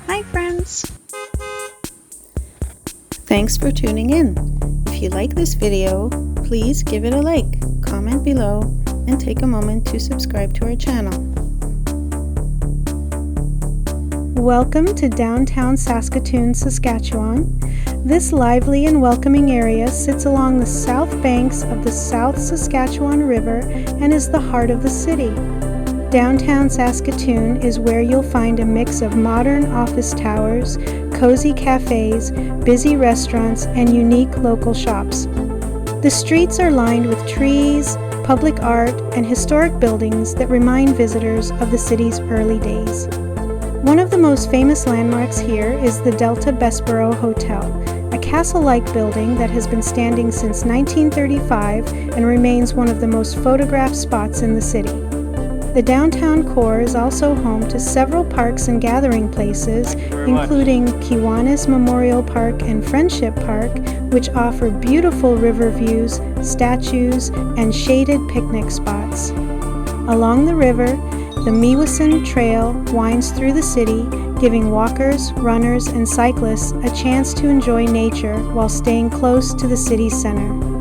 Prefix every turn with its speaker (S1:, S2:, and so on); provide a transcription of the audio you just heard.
S1: Hi friends! Thanks for tuning in. If you like this video, please give it a like, comment below, and take a moment to subscribe to our channel. Welcome to downtown Saskatoon, Saskatchewan. This lively and welcoming area sits along the south banks of the South Saskatchewan River and is the heart of the city. Downtown Saskatoon is where you'll find a mix of modern office towers, cozy cafes, busy restaurants, and unique local shops. The streets are lined with trees, public art, and historic buildings that remind visitors of the city's early days. One of the most famous landmarks here is the Delta Bessborough Hotel, a castle-like building that has been standing since 1935 and remains one of the most photographed spots in the city. The downtown core is also home to several parks and gathering places, including Kiwanis Memorial Park and Friendship Park, which offer beautiful river views, statues, and shaded picnic spots. Along the river, the Meewasin Trail winds through the city, giving walkers, runners, and cyclists a chance to enjoy nature while staying close to the city center.